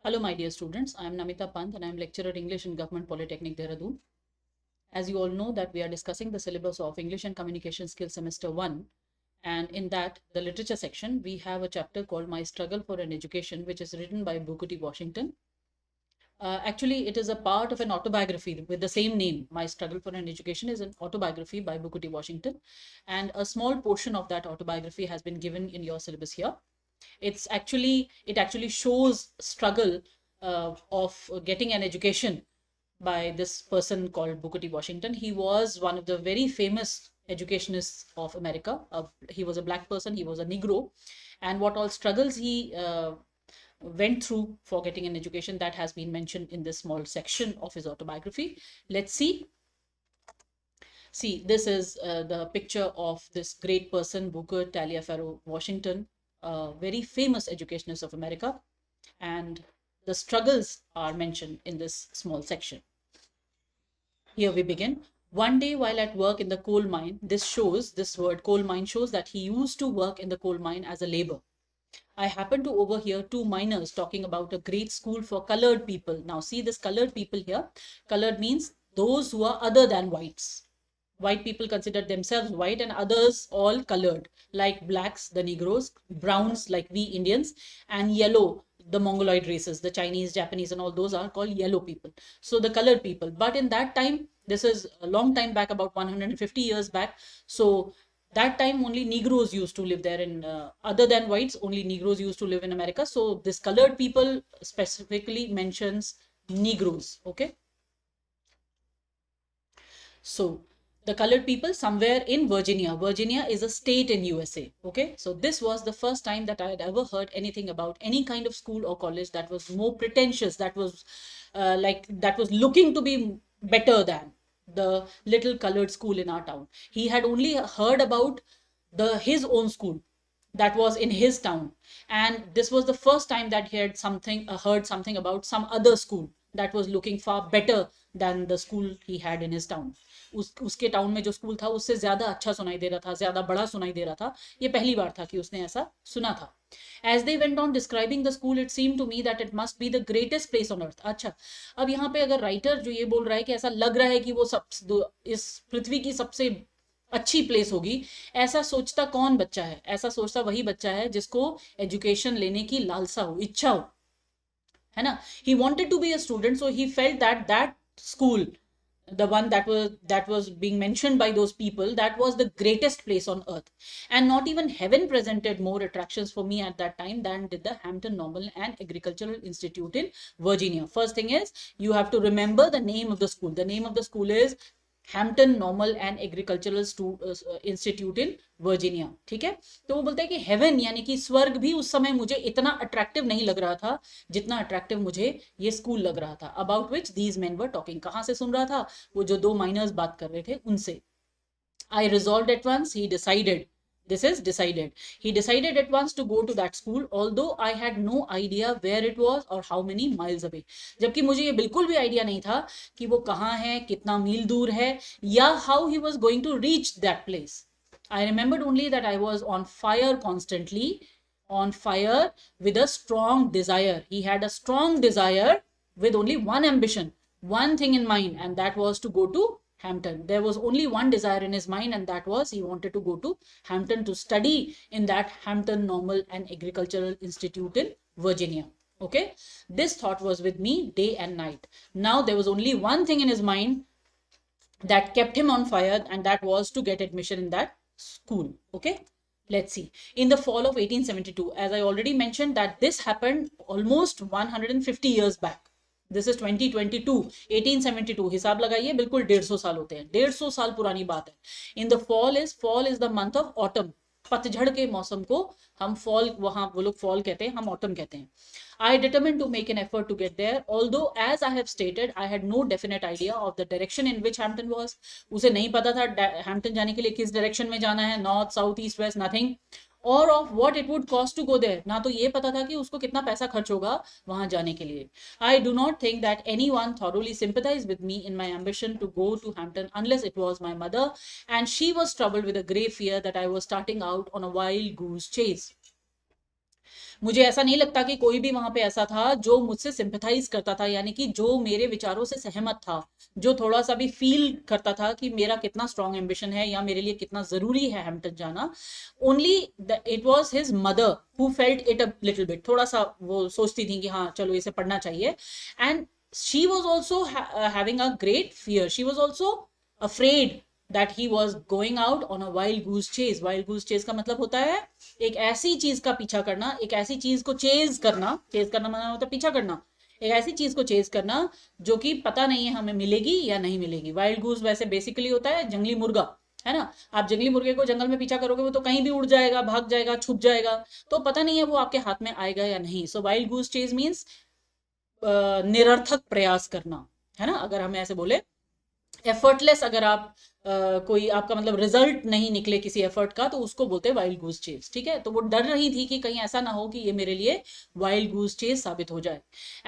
Hello, my dear students. I am Namita Pant and I am lecturer English in Government Polytechnic, Dehradun. As you all know that we are discussing the syllabus of English and Communication Skills Semester 1. And in that, the literature section, we have a chapter called My Struggle for an Education, which is written by Booker T. Washington. Actually, it is a part of an autobiography with the same name. My Struggle for an Education is an autobiography by Booker T. Washington. And a small portion of that autobiography has been given in your syllabus here. It actually shows struggle of getting an education by this person called Booker T. Washington. He was one of the very famous educationists of America. He was a black person, he was a Negro, and what all struggles he went through for getting an education, that has been mentioned in this small section of his autobiography. Let's see. See, this is the picture of this great person, Booker Taliaferro Washington, a very famous educationist of America, and the struggles are mentioned in this small section. Here we begin. One day while at work in the coal mine, this word coal mine shows that he used to work in the coal mine as a labor. I happened to overhear two miners talking about a great school for colored people. Now see this colored people here. Colored means those who are other than whites. White people consider themselves white and others all colored, like blacks, the Negroes, browns, like we Indians, and yellow, the Mongoloid races, the Chinese, Japanese, and all those are called yellow people. So the colored people. But in that time, this is a long time back, about 150 years back. So that time only Negroes used to live there, and other than whites, only Negroes used to live in America. So this colored people specifically mentions Negroes. Okay. So the colored people somewhere in Virginia. Virginia is a state in USA. Okay. So this was the first time that I had ever heard anything about any kind of school or college that was more pretentious, that was that was looking to be better than the little colored school in our town. He had only heard about his own school that was in his town, and this was the first time that he had heard something about some other school that was looking far better than the school he had in his town. उसके town में जो school था उससे ज्यादा अच्छा सुनाई दे रहा था, ज्यादा बड़ा सुनाई दे रहा था. ये पहली बार था कि उसने ऐसा सुना था. As they went on describing the school, it seemed to me that it must be the greatest place on earth. अच्छा, अब यहाँ पे अगर राइटर जो ये बोल रहा है कि ऐसा लग रहा है कि वो इस पृथ्वी की सबसे अच्छी प्लेस होगी, ऐसा सोचता कौन बच्चा है? ऐसा सोचता वही बच्चा है जिसको एजुकेशन लेने की लालसा हो, इच्छा हो, है ना. He wanted to be a student, so he felt that that school, the one that was being mentioned by those people, that was the greatest place on earth. And not even heaven presented more attractions for me at that time than did the Hampton Normal and Agricultural Institute in Virginia. First thing is, you have to remember the name of the school. The name of the school is Hampton normal and agricultural institute in Virginia. ठीक है. तो वो बोलते हैं कि haven यानी कि स्वर्ग भी उस समय मुझे इतना अट्रैक्टिव नहीं लग रहा था जितना अट्रैक्टिव मुझे ये स्कूल लग रहा था. About which these main were talking. कहां से सुन रहा था? वो जो दो माइनर्स बात कर रहे थे उनसे. I resolved at once. He decided. This is decided. He decided at once to go to that school, although I had no idea where it was or how many miles away. जबकि मुझे ये बिल्कुल भी idea नहीं था कि वो कहाँ है, कितना मील दूर है, या how he was going to reach that place. I remembered only that I was on fire constantly, on fire with a strong desire. He had a strong desire with only one ambition, one thing in mind, and that was to go to Hampton. There was only one desire in his mind, and that was he wanted to go to Hampton to study in that Hampton Normal and Agricultural Institute in Virginia. Okay, this thought was with me day and night. Now there was only one thing in his mind that kept him on fire, and that was to get admission in that school. Okay, let's see. In the fall of 1872, as I already mentioned, that this happened almost 150 years back. This is 2022. 1872 हिसाब लगाइए, बिल्कुल 150 साल होते हैं. 150 साल पुरानी बात है. In the fall is the month of autumn. पतझड़ के मौसम को हम फॉल, वहां वो लोग फॉल कहते हैं, हम ऑटम कहते हैं. I determined to make an effort to get there, although as I have stated, I had no definite idea of the direction in which Hampton was. उसे नहीं पता था हैम्पटन जाने के लिए किस डायरेक्शन में जाना है, north south east west, nothing. और of what it would cost to go there. ना तो ये पता था कि उसको कितना पैसा खर्च होगा वहां जाने के लिए. I do not think that any one thoroughly sympathise with me in my ambition to go to Hampton unless it was my mother, and she was troubled with a grave fear that I was starting out on a wild goose chase. मुझे ऐसा नहीं लगता कि कोई भी वहां पे ऐसा था जो मुझसे सिंपथाइज करता था, यानी कि जो मेरे विचारों से सहमत था, जो थोड़ा सा भी फील करता था कि मेरा कितना स्ट्रॉन्ग एम्बिशन है या मेरे लिए कितना जरूरी है हैम्पटन जाना। Only it was his mother who felt it a little bit, थोड़ा सा वो सोचती थी कि हाँ चलो इसे पढ़ना चाहिए। And she was also having a great fear, she was also afraid that he was going out on a wild goose chase. Wild goose chase का मतलब होता है एक ऐसी चीज का पीछा करना, एक ऐसी चीज को चेज करना, चेज करना मतलब होता है पीछा करना, एक ऐसी चीज को चेज करना जो कि पता नहीं है हमें मिलेगी या नहीं मिलेगी। वाइल्ड गूस वैसे बेसिकली होता है जंगली मुर्गा, है ना। आप जंगली मुर्गे को जंगल में पीछा करोगे वो तो कहीं भी उड़ जाएगा, भाग जाएगा, छुप जाएगा, तो पता नहीं है वो आपके हाथ में आएगा या नहीं। सो वाइल्ड गूस चेज मीन्स निरर्थक प्रयास करना, है ना, अगर हम ऐसे बोले एफर्टलेस। अगर आप कोई आपका मतलब रिजल्ट नहीं निकले किसी एफर्ट का, तो उसको बोलते हैं वाइल्ड गूस चेज, ठीक है। तो वो डर रही थी कि कहीं ऐसा ना हो कि ये मेरे लिए वाइल्ड गूस चेज साबित हो जाए।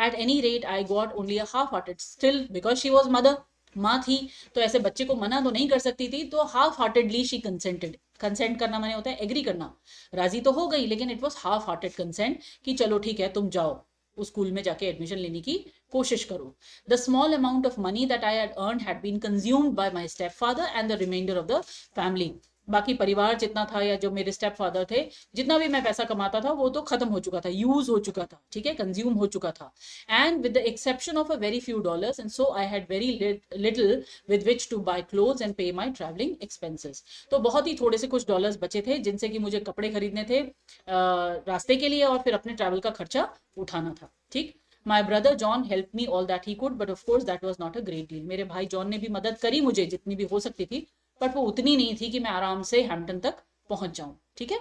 At any rate I got only a half hearted still because she was mother, माँ थी तो ऐसे बच्चे को मना तो नहीं कर सकती थी, तो half heartedly she consented. Consent करना माने होता है एग्री करना, राजी तो हो गई लेकिन it was half hearted consent कि चलो ठीक है तुम जाओ उस स्कूल में जाके एडमिशन लेने की कोशिश करो। The small amount of money that I had earned had been consumed by my stepfather and the remainder of the family. बाकी परिवार जितना था या जो मेरे स्टेप फादर थे, जितना भी मैं पैसा कमाता था वो तो खत्म हो चुका था, यूज हो चुका था, ठीक है, कंज्यूम हो चुका था। And with the exception of a very few dollars and so I had very little with which to buy clothes and pay my travelling expenses. तो बहुत ही थोड़े से कुछ डॉलर्स बचे थे जिनसे कि मुझे कपड़े खरीदने थे रास्ते के लिए और फिर अपने ट्रैवल का खर्चा उठाना था, ठीक। My brother John help me all that he could, but of course that was not a great deal. मेरे भाई जॉन ने भी मदद करी मुझे जितनी भी हो सकती थी, बट वो उतनी नहीं थी कि मैं आराम से हैम्पटन तक पहुंच जाऊं, ठीक है।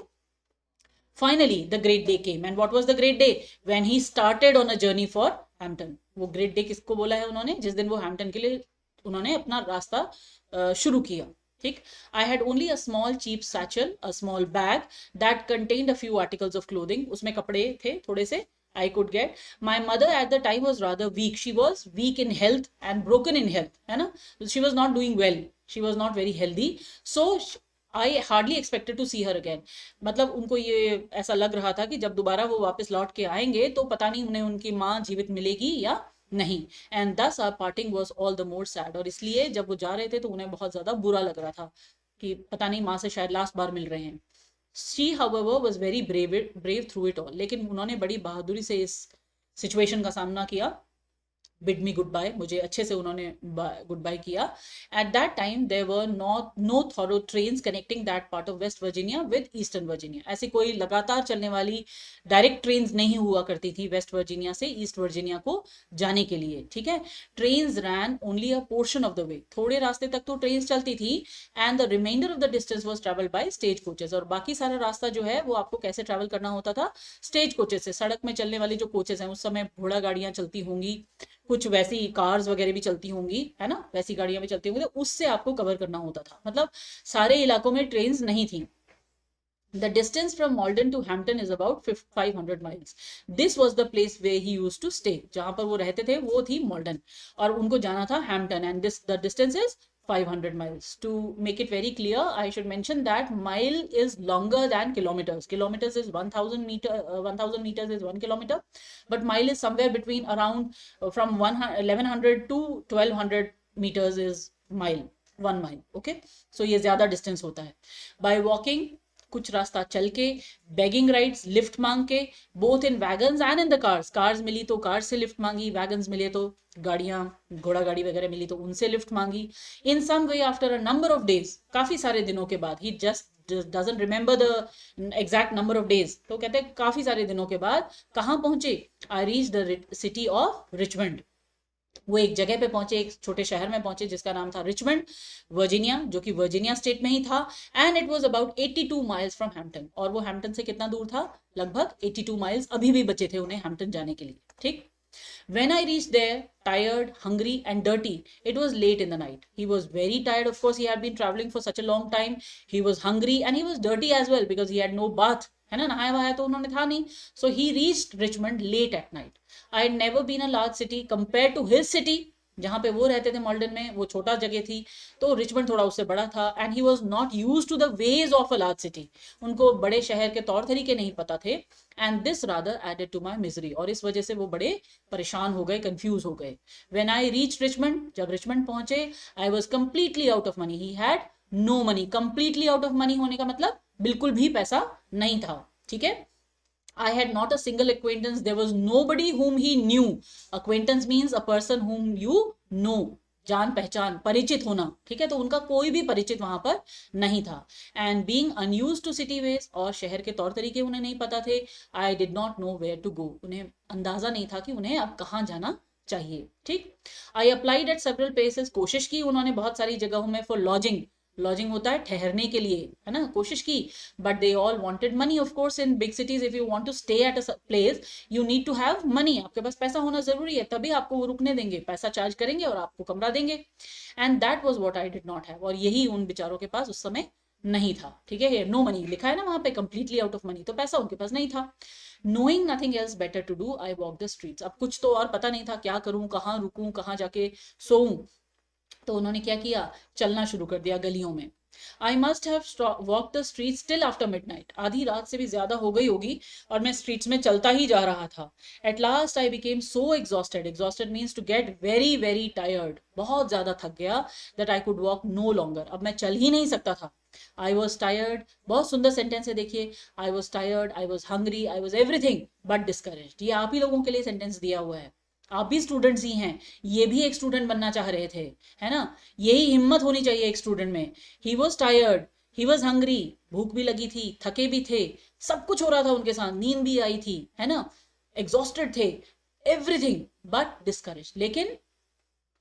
Finally the great day came and what was the great day? When he started on a journey for Hampton. वो ग्रेट डे किसको बोला है उन्होंने? जिस दिन वो हैम्पटन के लिए उन्होंने अपना रास्ता शुरू किया, ठीक। I had only a small cheap satchel, a small bag that contained a few articles of clothing. उसमें कपड़े थे थोड़े से I could get. My mother at the time was rather weak. She was weak in health and broken in health, है ना? She was not doing well. She was not very healthy. So I hardly expected to see her again. मतलब उनको ये ऐसा लग रहा था कि जब दोबारा वो वापस लौट के आएंगे तो पता नहीं उन्हें उनकी माँ जीवित मिलेगी या नहीं। And thus our parting was all the more sad. और इसलिए जब वो जा रहे थे तो उन्हें बहुत ज्यादा बुरा लग रहा था कि पता नहीं माँ से शायद लास्ट बार मिल रहे हैं। She, however, was very brave through it all. लेकिन उन्होंने बड़ी बहादुरी से इस सिचुएशन का सामना किया। बिड मी गुड बाय, मुझे अच्छे से उन्होंने गुड बाय किया। At that time there were no through trains connecting that part of West Virginia with Eastern Virginia. ऐसी कोई लगातार चलने वाली डायरेक्ट ट्रेन्स नहीं हुआ करती थी वेस्ट वर्जीनिया से ईस्ट वर्जीनिया को जाने के लिए, ठीक है। Trains ran only a portion of the way, थोड़े रास्ते तक तो ट्रेन चलती थी। And the remainder of the distance was travelled by stage coaches. और बाकी सारा रास्ता जो है वो आपको कैसे ट्रेवल करना होता था? स्टेज कोचेस से। सड़क में चलने वाली जो कोचेस हैं, उस समय घोड़ा गाड़ियां चलती होंगी, कुछ वैसी कार्स वगैरह भी चलती होंगी, है ना, वैसी गाड़ियां भी चलती होंगी, तो उससे आपको कवर करना होता था। मतलब सारे इलाकों में ट्रेन नहीं थी। The distance from Malden to Hampton is about 500 miles. This was the place where he used to stay. जहां पर वो रहते थे वो थी Malden और उनको जाना था Hampton, and the distance is 500 miles. To make it very clear, I should mention that mile is longer than kilometers. Kilometers is 1000 meter, 1000 meters is 1 kilometer, but mile is somewhere between around from 1100 to 1200 meters is mile, 1 mile. Okay, so ये ज्यादा distance होता है. By walking, कुछ रास्ता चल के, begging rides, lift मांग के, both in wagons and in the cars. Cars मिली तो कार से लिफ्ट मांगी, वैगन्स मिले तो गाड़ियां, घोड़ा गाड़ी वगैरह मिली तो उनसे लिफ्ट मांगी। In some way after a number of days, काफी सारे दिनों के बाद, he just doesn't remember the exact number of days, तो कहते हैं काफी सारे दिनों के बाद कहाँ पहुंचे? I reach the city of Richmond. वो एक जगह पे पहुंचे, एक छोटे शहर में पहुंचे जिसका नाम था रिचमंड, वर्जीनिया, जो कि वर्जीनिया स्टेट में ही था। And it was about 82 miles from Hampton. और वो हैम्पटन से कितना दूर था? लगभग 82 माइल्स अभी भी बचे थे उन्हें हैम्पटन जाने के लिए, ठीक। When I reached there, tired, hungry, and dirty, it was late in the night. He was very tired. Of course, he had been traveling for such a long time. He was hungry and he was dirty as well because he had no bath. है ना, नहाया वहाया तो उन्होंने था नहीं. So he reached Richmond late at night. I had never been a large city compared to his city. जहाँ पे वो रहते थे मॉल्डन में, वो छोटा जगह थी, तो रिचमंड थोड़ा उससे बड़ा था, and he was not used to the ways of a large city. उनको बड़े शहर के तौर तरीके नहीं पता थे, and this rather added to my misery, और इस वजह से वो बड़े परेशान हो गए, कंफ्यूज हो गए। वेन आई रीच रिचमंड, जब रिचमंड पहुंचे, I was completely out of money, he had no money. Completely out of money होने का मतलब बिल्कुल भी पैसा नहीं था, ठीक है। I had not a single acquaintance. There was nobody whom he knew. Acquaintance means a person whom you know. जान पहचान, परिचित होना, ठीक है। तो उनका कोई भी परिचित वहां पर नहीं था। And being unused to city ways, और शहर के तौर तरीके उन्हें नहीं पता थे। I did not know where to go, उन्हें अंदाजा नहीं था कि उन्हें अब कहाँ जाना चाहिए, ठीक। I applied at several places, कोशिश की उन्होंने बहुत सारी जगहों में, फॉर लॉजिंग, लॉजिंग होता है ठहरने के लिए, है ना, कोशिश की। But they all wanted money, of course in big cities if you want to stay at a place you need to have money, आपके पास पैसा होना जरूरी है, तभी आपको वो रुकने देंगे, पैसा चार्ज करेंगे और आपको कमरा देंगे। And that was what I did not have, और यही उन बेचारों के पास उस समय नहीं था, ठीक है। नो मनी लिखा है ना वहां पे, कंप्लीटली आउट ऑफ मनी, तो पैसा उनके पास नहीं था। Knowing nothing else better to do, I walk the streets, अब कुछ तो और पता नहीं था, क्या करूं, कहाँ रुकूं, कहाँ जाके सोऊं, तो उन्होंने क्या किया, चलना शुरू कर दिया गलियों में। I must have walk the streets till after midnight, आधी रात से भी ज्यादा हो गई होगी और मैं स्ट्रीट्स में चलता ही जा रहा था। At last I became so exhausted, exhausted means to get very very tired, बहुत ज्यादा थक गया, that I could walk no longer, अब मैं चल ही नहीं सकता था। आई वॉज टायर्ड, बहुत सुंदर सेंटेंस है देखिए, I was tired, I was hungry, I was everything but discouraged, ये आप ही लोगों के लिए सेंटेंस दिया हुआ है, आप भी स्टूडेंट्स ही हैं, ये भी एक स्टूडेंट बनना चाह रहे थे, है ना, यही हिम्मत होनी चाहिए एक स्टूडेंट में। He was tired, he was hungry, भूख भी लगी थी, थके भी थे, सब कुछ हो रहा था उनके साथ, नींद भी आई थी, है ना, एग्जॉस्टेड थे, एवरीथिंग बट डिस्करेज, लेकिन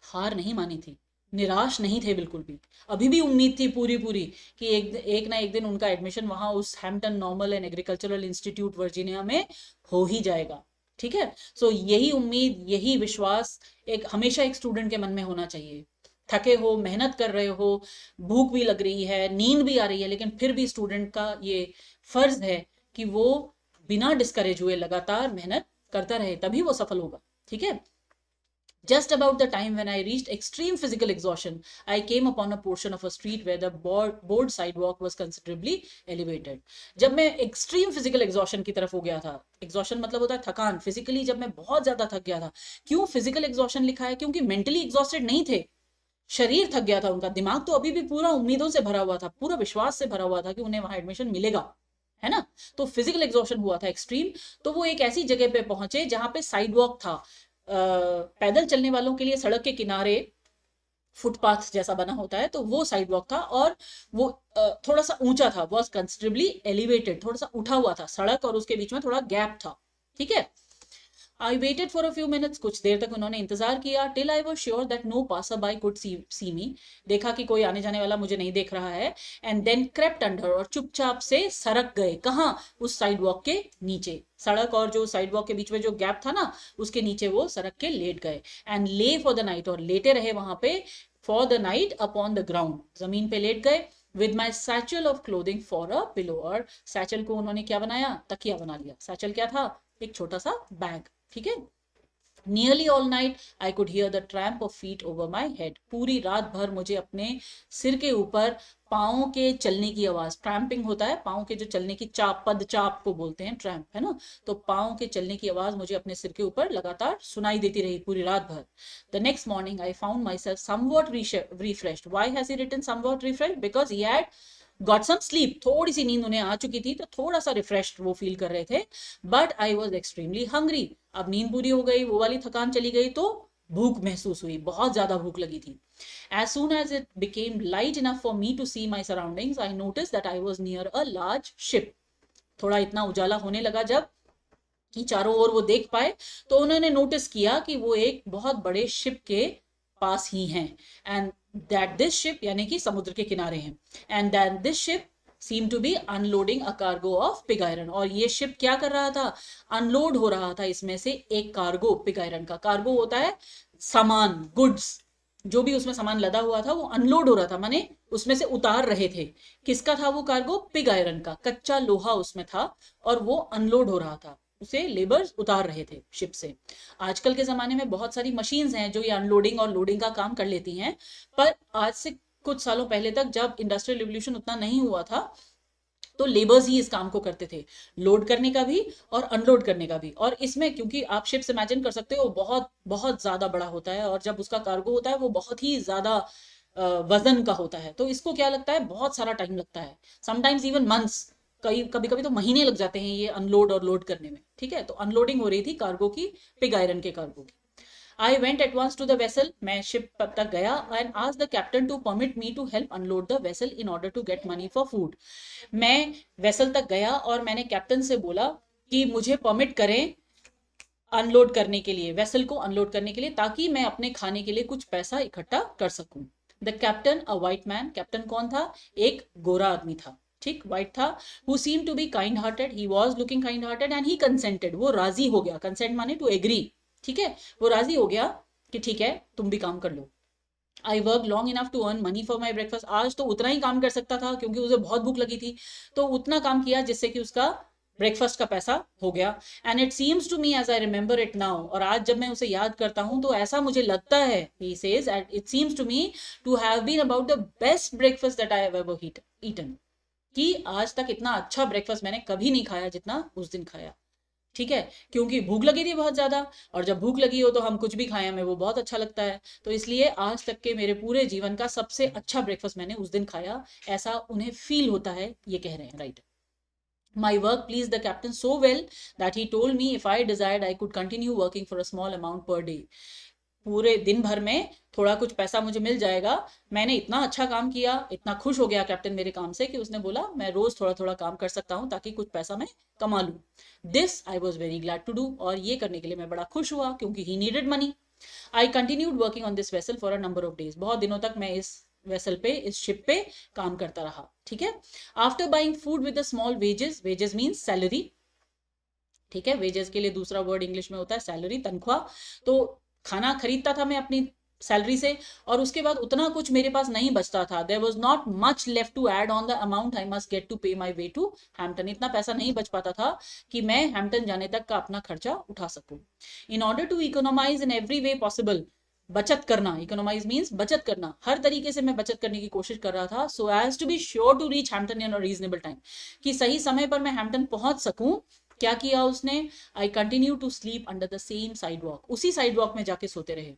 हार नहीं मानी थी, निराश नहीं थे बिल्कुल भी, अभी भी उम्मीद थी पूरी पूरी कि एक ना एक दिन उनका एडमिशन वहां उस Hampton normal and agricultural institute Virginia में हो ही जाएगा, ठीक है। सो यही उम्मीद, यही विश्वास एक हमेशा एक स्टूडेंट के मन में होना चाहिए। थके हो, मेहनत कर रहे हो, भूख भी लग रही है, नींद भी आ रही है, लेकिन फिर भी स्टूडेंट का ये फर्ज है कि वो बिना डिस्करेज हुए लगातार मेहनत करता रहे, तभी वो सफल होगा, ठीक है। Just about the time when I reached extreme physical exhaustion, I came upon a portion of a street where the board sidewalk was considerably elevated. जब मैं extreme physical exhaustion की तरफ हो गया था, exhaustion मतलब होता है थकान, physically जब मैं बहुत ज्यादा थक गया था, क्यों physical exhaustion लिखा है, क्योंकि mentally exhausted नहीं थे, शरीर थक गया था उनका, दिमाग तो अभी भी पूरा उम्मीदों से भरा हुआ था, पूरा विश्वास से भरा हुआ था कि उन्हें वहां एडमिशन मिलेगा, है ना। तो फिजिकल एग्जॉशन हुआ था एक्सट्रीम, तो वो एक ऐसी जगह पे पहुंचे जहां पे साइड वॉक था, पैदल चलने वालों के लिए सड़क के किनारे फुटपाथ जैसा बना होता है, तो वो साइड वॉक था, और वो थोड़ा सा ऊंचा था, वॉज कंसिडरेबली एलिवेटेड, थोड़ा सा उठा हुआ था, सड़क और उसके बीच में थोड़ा गैप था, ठीक है। I waited for a few minutes, कुछ देर तक उन्होंने इंतजार किया, till I was sure that no passer by could see me, देखा कि कोई आने जाने वाला मुझे नहीं देख रहा है, एंड देन क्रेप्ट अंडर, और चुपचाप से सरक गए, कहाँ, उस साइड वॉक के नीचे, सड़क और जो साइड वॉक के बीच में जो गैप था ना, उसके नीचे वो सरक के लेट गए, एंड ले फॉर द नाइट, और लेटे रहे वहां पे, for the night upon the ground, जमीन पे लेट गए, with my satchel of clothing for a pillow, और सैचल को उन्होंने क्या बनाया, तकिया बना लिया, सैचल क्या था, एक छोटा सा बैग, ठीक है। Nearly all night I could hear the tramp of feet over my head, पूरी रात भर मुझे अपने सिर के ऊपर पाँव के चलने की आवाज, ट्रैम्पिंग होता है पाँव के जो चलने की चाप, पद चाप को बोलते हैं ट्रैम्प, है ना, तो पाँव के चलने की आवाज मुझे अपने सिर के ऊपर लगातार सुनाई देती रही पूरी रात भर। The next morning I found myself somewhat refreshed, why has he written somewhat refreshed, because he had got some sleep, थोड़ी सी नींद उन्हें आ चुकी थी, तो थोड़ा सा रिफ्रेश्ड वो फील कर रहे थे, but I was extremely hungry, अब नींद पूरी हो गई, वो वाली थकान चली गई, तो भूख महसूस हुई, बहुत ज्यादा भूख लगी थी। As soon as it became light enough for me to see my surroundings, I noticed that I was near a large ship. थोड़ा इतना उजाला होने लगा जब कि चारों ओर वो देख पाए, तो उन्होंने नोटिस किया कि वो एक बहुत बड़े शिप के पास ही हैं, एंड दैट दिस शिप, यानी कि समुद्र के किनारे हैं, and that this ship seem to be unloading a cargo of pig iron, और ये शिप क्या कर रहा था, अनलोड हो रहा था इसमें से एक कार्गो, पिग आयरन का कार्गो होता है सामान, गुड्स, जो भी उसमें सामान लदा हुआ था वो अनलोड हो रहा था, माने उसमें से उतार रहे थे, किसका था वो कार्गो, पिग आयरन का, कच्चा लोहा उसमें था और वो अनलोड हो रहा था, उसे लेबर्स उतार रहे थे शिप से। आजकल के ज़माने में बहुत सारी मशीन्स हैं जो ये अनलोडिंग और लोडिंग का काम कर लेती हैं, पर आज से कुछ सालों पहले तक जब इंडस्ट्रियल रिवोल्यूशन उतना नहीं हुआ था तो लेबर्स ही इस काम को करते थे, लोड करने का भी और अनलोड करने का भी। और इसमें क्योंकि आप शिप्स इमेजिन कर सकते हो बहुत बहुत ज़्यादा बड़ा होता है, और जब उसका कार्गो होता है वो बहुत ही ज़्यादा वजन का होता है, तो इसको क्या लगता है, बहुत सारा टाइम लगता है, समटाइम्स इवन मंथ्स, कई कभी कभी तो महीने लग जाते हैं ये अनलोड और लोड करने में। ठीक है, तो अनलोडिंग हो रही थी कार्गो की, पिग आयरन के कार्गो की। I went at once to the vessel, मैं शिप तक गया and asked the captain to permit me to help unload the vessel in order to get money for food. मैं vessel तक गया और मैंने कैप्टन से बोला कि मुझे परमिट करें अनलोड करने के लिए, वेसल को अनलोड करने के लिए, ताकि मैं अपने खाने के लिए कुछ पैसा इकट्ठा कर सकूं। The captain a white man, captain कौन था, एक गोरा आदमी था, ठीक, वाइट था, who seem to be kind hearted, he was looking kind hearted and he consented, वो राजी हो गया, कंसेंट माने टू एग्री, ठीक है, वो राजी हो गया कि ठीक है तुम भी काम कर लो। I work long enough to earn money for my breakfast, आज तो उतना ही काम कर सकता था क्योंकि उसे बहुत भूख लगी थी, तो उतना काम किया जिससे कि उसका ब्रेकफास्ट का पैसा हो गया। And it seems to me as I remember it now, और आज जब मैं उसे याद करता हूं तो ऐसा मुझे लगता है, he says, it seems to me to have been about the best breakfast that I have ever eaten, कि आज तक इतना अच्छा ब्रेकफास्ट मैंने कभी नहीं खाया जितना उस दिन खाया। ठीक है, क्योंकि भूख लगी थी बहुत ज्यादा, और जब भूख लगी हो तो हम कुछ भी खाएं हमें वो बहुत अच्छा लगता है, तो इसलिए आज तक के मेरे पूरे जीवन का सबसे अच्छा ब्रेकफास्ट मैंने उस दिन खाया, ऐसा उन्हें फील होता है, ये कह रहे हैं, right. My work pleased the captain so well that he told me if I desired I could continue working for a small amount per day. पूरे दिन भर में थोड़ा कुछ पैसा मुझे मिल जाएगा, मैंने इतना अच्छा काम किया, इतना खुश हो गया कैप्टन मेरे काम से कि उसने बोला मैं रोज थोड़ा थोड़ा काम कर सकता हूँ ताकि कुछ पैसा मैं कमा लूँ। This I was very glad to do, और ये करने के लिए मैं बड़ा खुश हुआ क्योंकि he needed money. I continued working on this vessel for a number of days, बहुत दिनों तक मैं इस वेसल पे, इस शिप पे काम करता रहा। ठीक है, after buying food with small wages, wages means salary, ठीक है, वेजेस के लिए दूसरा वर्ड इंग्लिश में होता है सैलरी, तनख्वाह, तो खाना खरीदता था मैं अपनी सैलरी से, और उसके बाद उतना कुछ मेरे पास नहीं बचता था, there was not much left to add on the amount I must get to pay my way to Hampton, इतना पैसा नहीं बच पाता था कि मैं हैम्पटन जाने तक का अपना खर्चा उठा सकूं। In order to economise in every way possible, बचत करना, इकोनोमाइज मीन्स बचत करना, हर तरीके से मैं बचत करने की कोशिश कर रहा था, so as to be sure to reach Hampton in a reasonable time, कि सही समय पर मैं हैम्पटन पहुंच सकूं। क्या किया उसने, I continue to sleep under the same sidewalk, उसी साइड वॉक में जाके सोते रहे,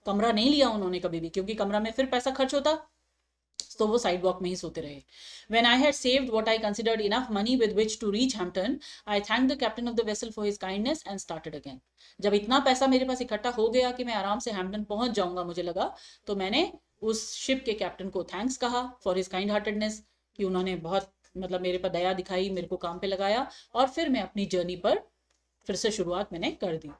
कमरा नहीं लिया उन्होंने कभी भी, क्योंकि कमरा में फिर पैसा खर्च होता, तो वो साइड वॉक में ही सोते रहे। When I had saved what I considered enough money with which to reach Hampton, I thanked the captain of the vessel for his kindness and started again. जब इतना पैसा मेरे पास इकट्ठा हो गया कि मैं आराम से हैम्पटन पहुंच जाऊंगा मुझे लगा, तो मैंने उस शिप के कैप्टन को थैंक्स कहा फॉर हिज काइंड हार्टेडनेस, कि उन्होंने बहुत मतलब मेरे पर दया दिखाई, मेरे को काम पे लगाया, और फिर मैं अपनी जर्नी पर फिर से शुरुआत मैंने कर दी।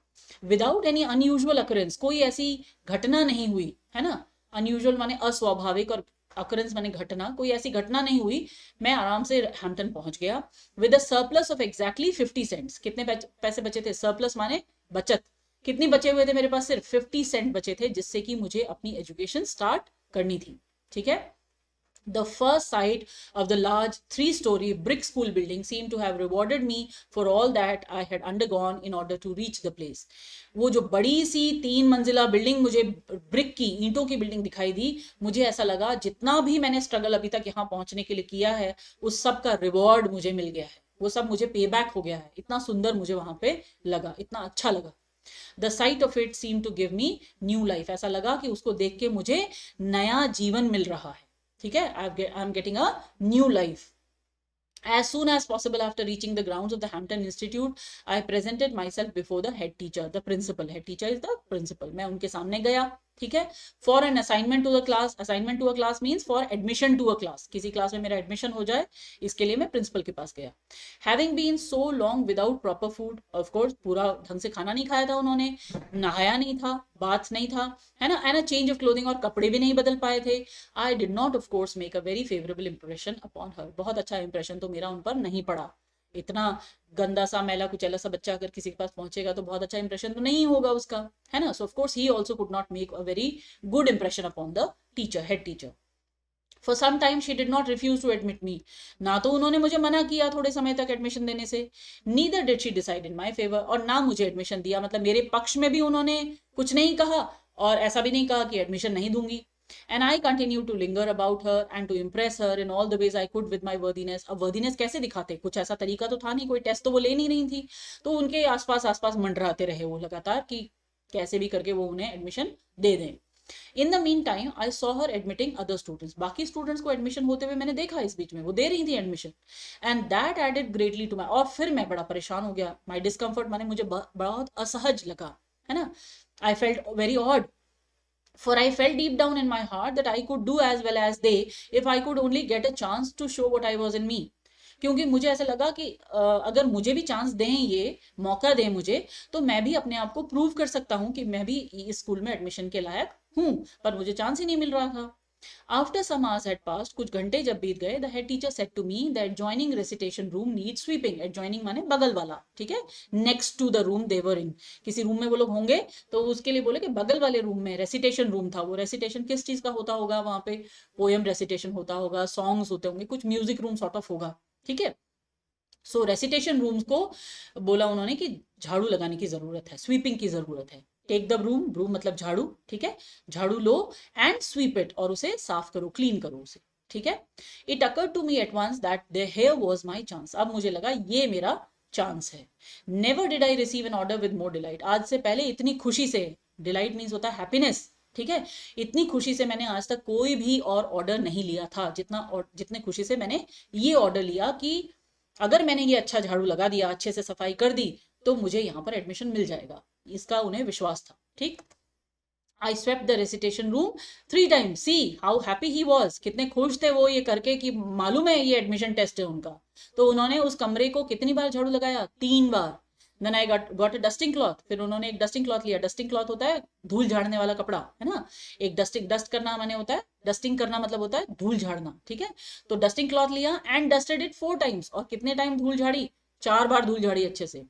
विदाउट एनी अनयूजुअल अकरेंस, कोई ऐसी घटना नहीं हुई है ना, अनयूजुअल माने अस्वाभाविक, और अकरेंस माने घटना, कोई ऐसी घटना नहीं हुई, मैं आराम से हैम्पटन पहुंच गया with a surplus of exactly 50 cents. कितने पैसे बचे थे, सरप्लस माने बचत, कितनी बचे हुए थे मेरे पास, सिर्फ 50 सेंट बचे थे, जिससे कि मुझे अपनी एजुकेशन स्टार्ट करनी थी। ठीक है, the first sight of the large three-story brick school building seemed to have rewarded me for all that I had undergone in order to reach the place. वो जो बड़ी सी 3 मंजिला बिल्डिंग मुझे, ब्रिक की, ईंटों की बिल्डिंग दिखाई दी, मुझे ऐसा लगा जितना भी मैंने स्ट्रगल अभी तक यहाँ पहुंचने के लिए किया है उस सब का रिवॉर्ड मुझे मिल गया है, वो सब मुझे पे बैक हो गया है, इतना सुंदर मुझे वहां पे लगा, इतना अच्छा लगा। The sight of it seem to give me new life, ऐसा लगा कि उसको देख के मुझे नया जीवन मिल रहा है। ठीक है, I am getting a new life. As soon as possible after reaching the grounds of the Hampton Institute, I presented myself before the head teacher, the principal. Head teacher is the principal. मैं उनके सामने गया, ठीक है, for an assignment to the class. Assignment to a class means for admission to a class. किसी class में मेरा admission हो जाए, इसके लिए मैं प्रिंसिपल के पास गया। Having been so long without proper food, of course पूरा ढंग से खाना नहीं खाया था उन्होंने, नहाया नहीं था, बाथ नहीं था, है ना, एंड चेंज ऑफ क्लोथिंग, और कपड़े भी नहीं बदल पाए थे। I did not of course make a very favourable impression upon her, बहुत अच्छा इंप्रेशन तो मेरा उन पर नहीं पड़ा। इतना गंदा सा मैला कुचैला सा बच्चा अगर किसी के पास पहुंचेगा तो बहुत अच्छा इंप्रेशन तो नहीं होगा उसका, है ना। So of course he also could not make a very good impression upon the teacher, head teacher. For some time she did not refuse to admit me, ना तो उन्होंने मुझे मना किया थोड़े समय तक एडमिशन देने से, neither did she decide in my favour, और ना मुझे एडमिशन दिया, मतलब मेरे पक्ष में भी उन्होंने कुछ नहीं कहा और ऐसा भी नहीं कहा कि एडमिशन नहीं दूंगी. And I continue to linger about her and to impress her in all the ways I could with my worthiness. अब worthiness कैसे दिखाते, कुछ ऐसा तरीका तो था नहीं, कोई टेस्ट तो वो ले नहीं रही थी, तो उनके आसपास आसपास मंडराते रहे वो लगातार कि कैसे भी करके वो उन्हें एडमिशन दे दें. In the mean time I saw her admitting other students, बाकी स्टूडेंट्स को एडमिशन होते हुए मैंने देखा इस बीच में, वो दे रही थी admission. And that added greatly to my, और फिर मैं बड़ा परेशान हो गया, माई डिस्कम्फर्ट माने मुझे बहुत असहज लगा, है ना. I felt very odd, for I felt deep down in my heart that I could do as well as they if I could only get a chance to show what I was in me. क्योंकि मुझे ऐसा लगा कि अगर मुझे भी chance दें, ये मौका दें मुझे, तो मैं भी अपने आप को प्रूव कर सकता हूँ कि मैं भी इस स्कूल में एडमिशन के लायक हूँ, पर मुझे चांस ही नहीं मिल रहा था. After some hours had passed, कुछ घंटे जब बीत गए, the head teacher said to me the adjoining recitation room need sweeping. Adjoining माने बगल वाला, ठीक है, next to the room they were in, किसी रूम में वो लोग होंगे तो उसके लिए बोले कि बगल वाले रूम में रेसिटेशन रूम था. वो रेसिटेशन किस चीज का होता होगा, वहां पे पोएम रेसिटेशन होता होगा, सॉन्ग्स होते होंगे, कुछ म्यूजिक रूम सॉर्ट ऑफ होगा, ठीक है. सो रेसिटेशन रूम्स को बोला उन्होंने कि झाड़ू लगाने की जरूरत है, स्वीपिंग की जरूरत है. टेक द ब्रूम, ब्रूम मतलब झाड़ू, ठीक है, झाड़ू लो एंड स्वीप इट, और उसे साफ करो, क्लीन करो उसे, ठीक है. It occur to me at once that the here was my chance, अब मुझे लगा ये मेरा चांस है. Never did I receive an order with more delight, आज से पहले इतनी खुशी से, डिलाइट मीन्स होता है हैप्पीनेस, ठीक है, इतनी खुशी से मैंने आज तक कोई भी और ऑर्डर नहीं लिया था जितना, और जितने खुशी से मैंने ये ऑर्डर लिया कि अगर मैंने ये अच्छा झाड़ू लगा दिया, अच्छे से सफाई कर दी, तो मुझे यहाँ पर एडमिशन मिल जाएगा. इसका उन्हें विश्वास था, ठीक. I swept the recitation room 3 times. See how happy he was, कितने खुश थे वो ये करके कि मालूम है ये एडमिशन टेस्ट है उनका. तो उन्होंने उस कमरे को कितनी बार झाड़ू लगाया, 3 बार. Then I got a dusting cloth, फिर उन्होंने एक डस्टिंग क्लॉथ लिया. डस्टिंग क्लॉथ होता है धूल झाड़ने वाला कपड़ा, है ना. एक डस्ट करना माने होता है, डस्टिंग करना मतलब होता है धूल झाड़ना, ठीक है. तो डस्टिंग क्लॉथ लिया एंड डस्टेड इट 4 times, और कितने टाइम धूल झाड़ी, 4 बार धूल झाड़ी अच्छे से.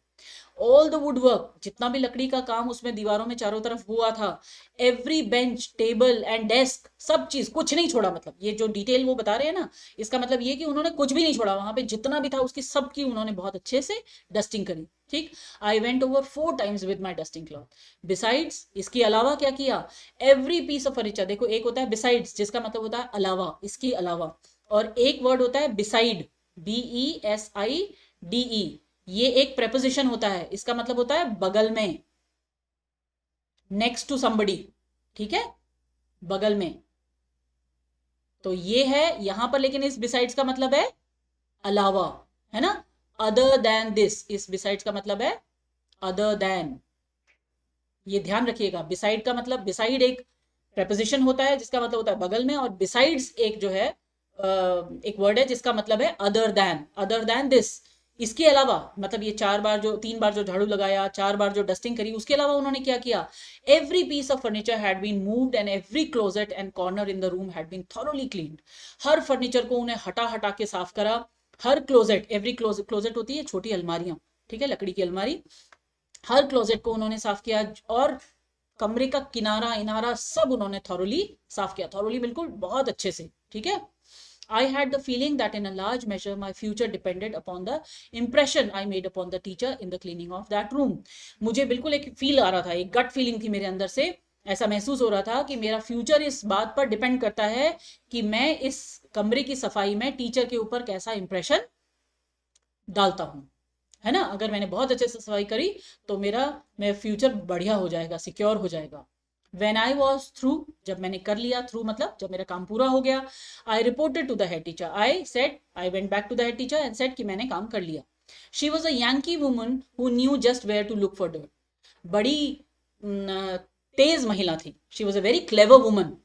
ऑल द वुड वर्क, जितना भी लकड़ी का काम उसमें दीवारों में चारों तरफ हुआ था, every bench table and desk, सब चीज कुछ नहीं छोड़ा. मतलब ये जो डिटेल वो बता रहे हैं ना, इसका मतलब ये कि उन्होंने कुछ भी नहीं छोड़ा, वहां पे जितना भी था उसकी सबकी उन्होंने बहुत अच्छे से डस्टिंग करी, ठीक. I went over 4 times with my dusting cloth. Besides, इसके अलावा क्या किया, एवरी पीस ऑफ फर्नीचर, देखो एक होता है बिसाइड्स जिसका मतलब होता है अलावा, इसके अलावा, और एक वर्ड होता है बिसाइड, BESIDE, ये एक प्रेपोजिशन होता है, इसका मतलब होता है बगल में, नेक्स्ट टू समबडी, ठीक है, बगल में. तो ये है यहां पर, लेकिन इस बिसाइड्स का मतलब है अलावा, है ना. अदर देन दिस, इस बिसाइड्स का मतलब है अदर देन, ये ध्यान रखिएगा. बिसाइड का मतलब, बिसाइड एक प्रेपोजिशन होता है जिसका मतलब होता है बगल में, और बिसाइड्स एक जो है एक वर्ड है जिसका मतलब है अदर देन दिस, इसके अलावा. मतलब ये 4 बार जो, 3 बार जो झाड़ू लगाया, 4 बार जो डस्टिंग करी, उसके अलावा उन्होंने क्या किया, every piece of furniture had been moved and every closet and corner in the room had been thoroughly cleaned. हर फर्नीचर को उन्हें हटा हटा के साफ करा. हर क्लोजेट, एवरी क्लोजेट होती है छोटी अलमारियां, ठीक है, लकड़ी की अलमारी, हर क्लोजेट को उन्होंने साफ किया, और कमरे का किनारा इनारा सब उन्होंने थॉरोली साफ किया. थॉरोली बिल्कुल बहुत अच्छे से, ठीक है. I had the feeling that in a large measure my future depended upon the impression I made upon the teacher in the cleaning of that room. मुझे बिल्कुल एक फील आ रहा था, एक गट फीलिंग थी मेरे अंदर से, ऐसा महसूस हो रहा था कि मेरा फ्यूचर इस बात पर डिपेंड करता है कि मैं इस कमरे की सफाई में टीचर के ऊपर कैसा इंप्रेशन डालता हूँ, है ना. अगर मैंने बहुत अच्छे से सफाई करी तो मेरा फ्यूचर बढ़िया हो जाएगा, सिक्योर हो जाएगा. When I was through, जब मैंने कर लिया, through मतलब जब मेरा काम पूरा हो गया, I reported to the head teacher. I went back to the head teacher and said कि मैंने काम कर लिया. She was a Yankee woman who knew just where to look for dirt. बड़ी तेज महिला थी. She was a very clever woman.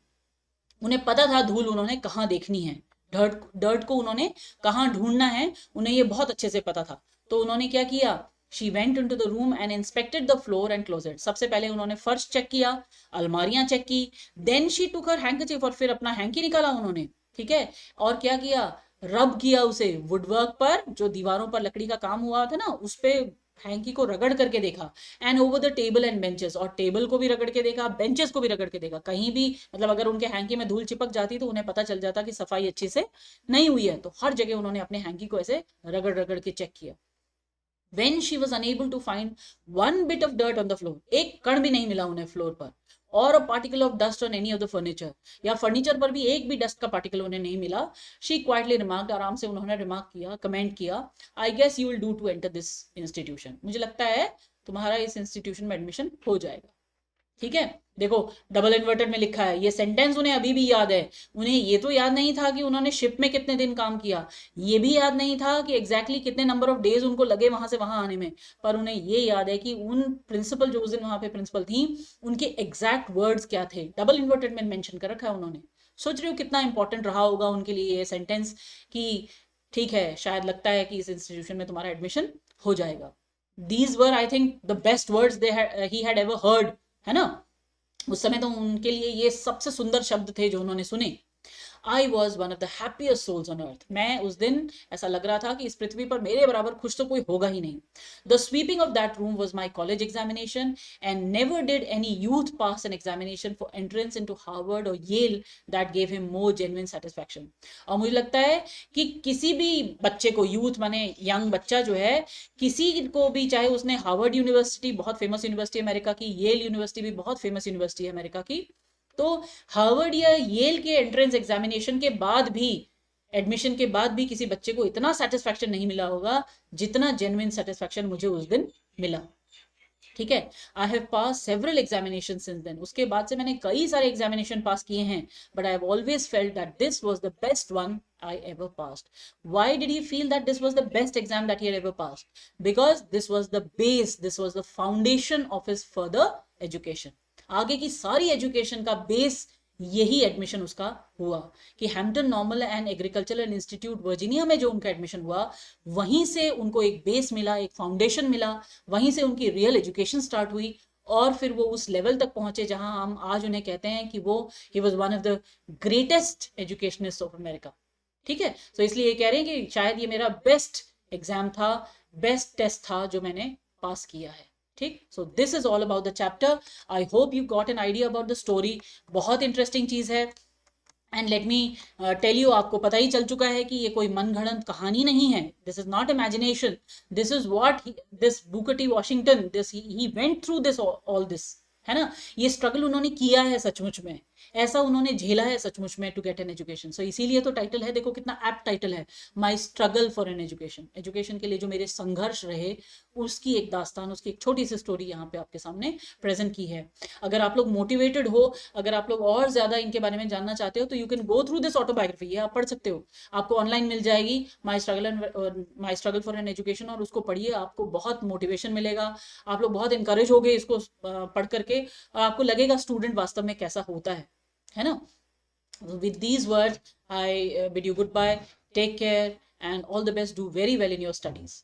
उन्हें पता था धूल उन्होंने कहाँ देखनी है, डर्ट को उन्होंने कहाँ ढूंढना है, उन्हें ये बहुत अच्छे से पता था. तो उन्होंने क्या किया, She went into the room and inspected the floor and closet. सबसे पहले उन्होंने फर्श चेक किया, अलमारियां चेक की. Then she took her handkerchief, और फिर अपना हैंकी निकाला उन्होंने, ठीक है, और क्या किया, रब किया उसे वुडवर्क पर, जो दीवारों पर लकड़ी का काम हुआ था ना, उस पे हैंकी को रगड़ करके देखा, and over the table and benches, और टेबल को भी रगड़ के देखा, बेंचेस को भी रगड़ के देखा, कहीं भी मतलब अगर उनके हैंकी में धूल चिपक जाती तो उन्हें पता चल जाता कि सफाई अच्छे से नहीं हुई है, तो हर जगह उन्होंने अपने हैंकी को ऐसे रगड़ रगड़ के चेक किया। when she was unable to find one bit of dirt on the floor, एक कण भी नहीं मिला उन्हें फ्लोर पर, और a particle of dust on any of the furniture, या फर्नीचर पर भी एक भी डस्ट का पार्टिकल उन्हें नहीं मिला, she quietly remarked, आराम से उन्होंने रिमार्क किया, कमेंट किया, I guess you will do to enter this institution, मुझे लगता है तुम्हारा इस इंस्टीट्यूशन में एडमिशन हो जाएगा। ठीक है, देखो डबल इन्वर्टेड में लिखा है, ये सेंटेंस उन्हें अभी भी याद है। उन्हें ये तो याद नहीं था कि उन्होंने शिप में कितने दिन काम किया, ये भी याद नहीं था कि एग्जैक्टली कितने नंबर ऑफ डेज उनको लगे वहां से वहां आने में, पर उन्हें ये याद है कि उन प्रिंसिपल जो उस दिन वहां पे प्रिंसिपल थी, उनके एग्जैक्ट वर्ड्स क्या थे, डबल इन्वर्टेड में मेंशन कर रखा है उन्होंने। सोच रही हूँ कितना इंपॉर्टेंट रहा होगा उनके लिए ये सेंटेंस, कि ठीक है शायद लगता है कि इस इंस्टीट्यूशन में तुम्हारा एडमिशन हो जाएगा। These were I think the best words he had ever heard, है ना, उस समय तो उनके लिए ये सबसे सुंदर शब्द थे जो उन्होंने सुने। I was one of the happiest souls on earth, मैं उस दिन ऐसा लग रहा था कि इस पृथ्वी पर मेरे बराबर खुश तो कोई होगा ही नहीं। The sweeping of that room was my college examination, and never did any youth pass an examination for entrance into Harvard और Yale that gave him more genuine satisfaction. और मुझे लगता है कि किसी भी बच्चे को, यूथ माने यंग बच्चा जो है, किसी को भी, चाहे उसने हार्वर्ड यूनिवर्सिटी बहुत फेमस यूनिवर्सिटी अमेरिका की, येल यूनिवर्सिटी भी बहुत फेमस यूनिवर्सिटी है अमेरिका की, तो हार्वर्ड या येल के एंट्रेंस एग्जामिनेशन के बाद भी, एडमिशन के बाद भी किसी बच्चे को इतना सेटिस्फैक्शन नहीं मिला होगा जितना जेन्युइन सेटिस्फैक्शन मुझे उस दिन मिला। ठीक है, I have pass several examination since then, उसके बाद से मैंने कई सारे एग्जामिनेशन पास किए हैं, but I have always felt that this was the best one I ever passed. Why did he feel that this was the best exam that he had ever passed? Because this was the base, this was the foundation of his further education. आगे की सारी education का base यही admission उसका हुआ, कि Hampton normal and agricultural institute Virginia में जो उनका एडमिशन हुआ, वहीं से उनको एक बेस मिला, एक फाउंडेशन मिला, वहीं से उनकी रियल एजुकेशन स्टार्ट हुई, और फिर वो उस लेवल तक पहुंचे जहां हम आज उन्हें कहते हैं कि वो he was one of the greatest educationist of America. ठीक है, तो इसलिए ये कह रहे हैं कि शायद ये मेरा बेस्ट एग्जाम था, बेस्ट टेस्ट था जो मैंने पास किया है। ठीक, so this is all about the chapter. I hope you got an idea about the story. बहुत इंटरेस्टिंग चीज है, and let me tell you, आपको पता ही चल चुका है कि ये कोई मनगढ़ंत कहानी नहीं है, this is not imagination, this is what this Booker T Washington, this he went through this all this, है ना, ये स्ट्रगल उन्होंने किया है सचमुच में, ऐसा उन्होंने झेला है सचमुच में टू गेट एन एजुकेशन। सो इसीलिए तो टाइटल है, देखो कितना एप्ट टाइटल है, माई struggle for an education, education के लिए जो मेरे संघर्ष रहे उसकी एक दास्तान, उसकी एक छोटी सी स्टोरी यहाँ पे आपके सामने प्रेजेंट की है। अगर आप लोग मोटिवेटेड हो, अगर आप लोग और ज्यादा इनके बारे में जानना चाहते हो, तो you can go through this autobiography, ये आप पढ़ सकते हो, आपको ऑनलाइन मिल जाएगी, माई स्ट्रगल फॉर एन एजुकेशन, और उसको पढ़िए, आपको बहुत मोटिवेशन मिलेगा, आप लोग बहुत इंकरेज हो गए इसको पढ़ करके, और आपको लगेगा स्टूडेंट वास्तव में कैसा होता है ना। With these words, I bid you goodbye. Take care and all the best. Do very well in your studies.